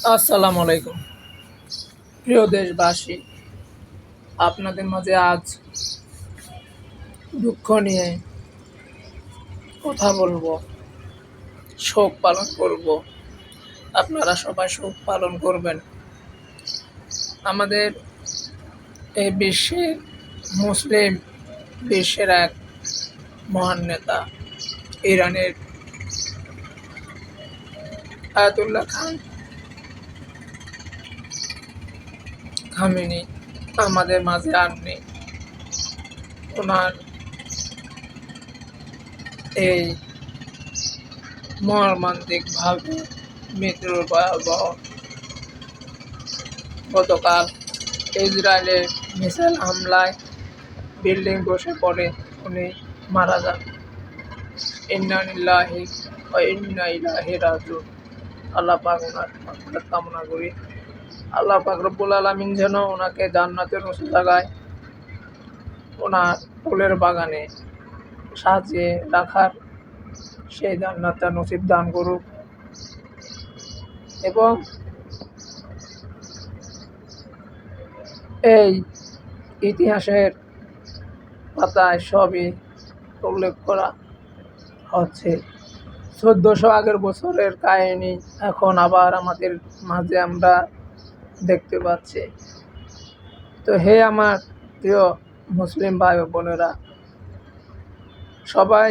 আসসালামু আলাইকুম। প্রিয় দেশবাসী, আপনাদের মাঝে আজ দুঃখ নিয়ে কথা বলবো, শোক পালন করব। আপনারা সবাই শোক পালন করবেন। আমাদের এই বিশ্বের মুসলিম বিশ্বের এক মহান নেতা ইরানের আয়াতুল্লাহ খামেনি আমাদের মাঝে আর নেই। ওনার এই মর্মান্তিকভাবে মৃত্যুর ভয়াবহ গতকাল ইসরায়েলের মিসাইল হামলায় বিল্ডিং বসে পড়ে উনি মারা যান। ইন্না লিল্লাহি ওয়া ইন্না ইলাইহি রাজিউন। আল্লাহ পাক ওনার মাগফিরাত কামনা করি। আল্লাহ পাক রব্বুল আলামিন যেন ওনাকে জান্নাতের উঁচু জায়গায় ওনার ফুলের বাগানে সাজিয়ে রাখার সেই জান্নাতটা নসিব দান করুক। এবং এই ইতিহাসের পাতায় সবই উল্লেখ করা হচ্ছে। 1400 আগের বছরের কাহিনী এখন আবার আমাদের মাঝে আমরা দেখতে পাচ্ছি। তো হে আমার প্রিয় মুসলিম ভাই ও বোনেরা, সবাই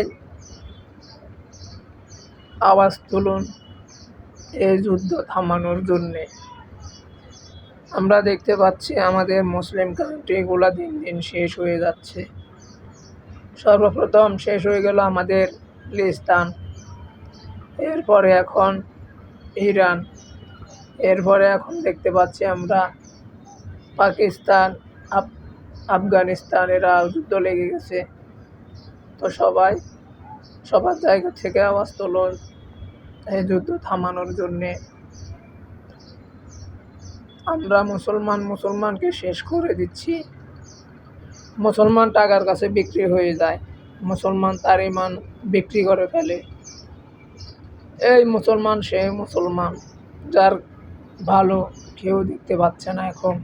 আওয়াজ তুলুন এই যুদ্ধ থামানোর জন্যে। আমরা দেখতে পাচ্ছি আমাদের মুসলিম কান্ট্রিগুলো দিন দিন শেষ হয়ে যাচ্ছে। সর্বপ্রথম শেষ হয়ে গেল আমাদের ফিলিস্তিন, এরপরে এখন ইরান, এরপরে এখন দেখতে পাচ্ছি আমরা পাকিস্তান, আফগানিস্তান, এরা যুদ্ধ লেগে গেছে। তো সবাই সবার জায়গা থেকে আওয়াজ তুলুন এই যুদ্ধ থামানোর জন্যে। আমরা মুসলমানকে শেষ করে দিচ্ছি। মুসলমান টাকার কাছে বিক্রি হয়ে যায়, মুসলমান তার ইমান বিক্রি করে ফেলে। এই মুসলমান সেই মুসলমান যার ভালো কেউ দেখতে পাচ্ছে না। এখন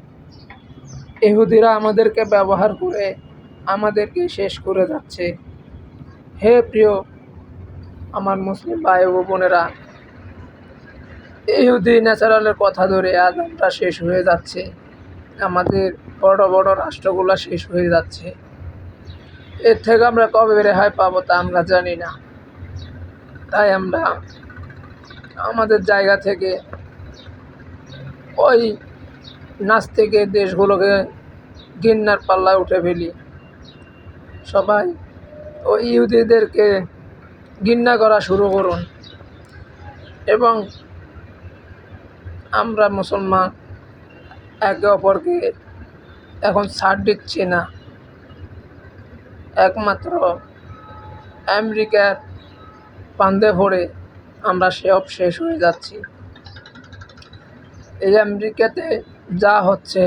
ইহুদিরা আমাদেরকে ব্যবহার করে আমাদেরকে শেষ করে যাচ্ছে। হে প্রিয় আমার মুসলিম ভাই ও বোনেরা, ইহুদি ন্যাচারালের কথা ধরে আজ আমরা শেষ হয়ে যাচ্ছে। আমাদের বড় বড় রাষ্ট্রগুলো শেষ হয়ে যাচ্ছে। এর থেকে আমরা কবে রেহাই পাবো তা আমরা জানি না। তাই আমরা আমাদের জায়গা থেকে ওই নাস্তিকের দেশগুলোকে ঘৃণার পাল্লায় উঠে ফেলি। সবাই ওই ইহুদিদেরকে ঘৃণা করা শুরু করুন। এবং আমরা মুসলমান একে অপরকে এখন ছাড় দিচ্ছি না। একমাত্র আমেরিকার ফাঁদে পড়ে আমরা সব শেষ হয়ে যাচ্ছি। এই আমেরিকাতে যা হচ্ছে,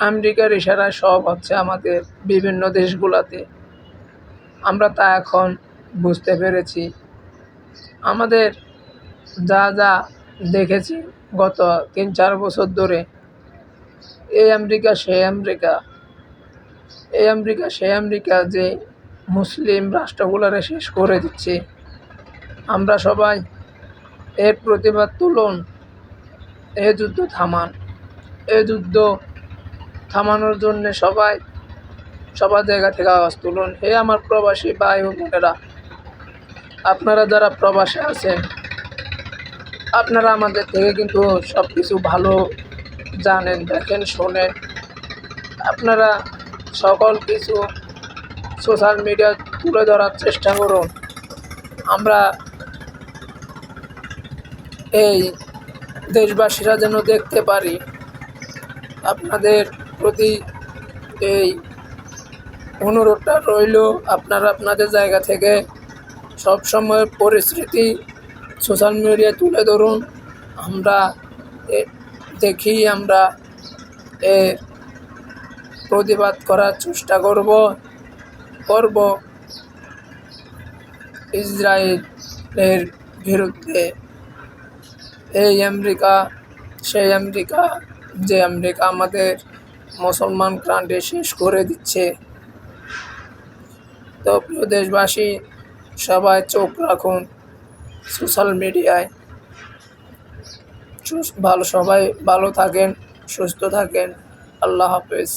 আমেরিকার ইশারায় সব হচ্ছে আমাদের বিভিন্ন দেশগুলোতে। আমরা তা এখন বুঝতে পেরেছি। আমাদের যা যা দেখেছি গত 3-4 বছর ধরে, এই আমেরিকা সেই আমেরিকা, এই আমেরিকা সেই আমেরিকা যে মুসলিম রাষ্ট্রগুলোরে শেষ করে দিচ্ছে। আমরা সবাই এর প্রতিবাদ তুলুন, এই যুদ্ধ থামান। এই যুদ্ধ থামানোর জন্য সবাই সবার জায়গা থেকে আওয়াজ তুলুন। হে আমার প্রবাসী ভাই ও বোনেরা, আপনারা যারা প্রবাসে আছেন, আপনারা আমাদের থেকে কিন্তু সব কিছু ভালো জানেন, দেখেন, শোনেন। আপনারা সকল কিছু সোশ্যাল মিডিয়া তুলে ধরার চেষ্টা করুন। আমরা এই দেশবাসীরা যেন দেখতে পারি। আপনাদের প্রতি এই অনুরোধটা রইল, আপনারা আপনাদের জায়গা থেকে সবসময় পরিস্থিতি সোশ্যাল মিডিয়ায় তুলে ধরুন। আমরা দেখি, আমরা এর প্রতিবাদ করার চেষ্টা করব ইসরায়েলের বিরুদ্ধে। এই আমেরিকা সেই আমেরিকা, যে আমেরিকা আমাদের মুসলমান প্রাণকে শেষ করে দিচ্ছে। তো প্রিয় দেশবাসী, সবাই চোখ রাখুন সোশ্যাল মিডিয়ায়। সবাই ভালো থাকেন, সুস্থ থাকেন। আল্লাহ হাফেজ।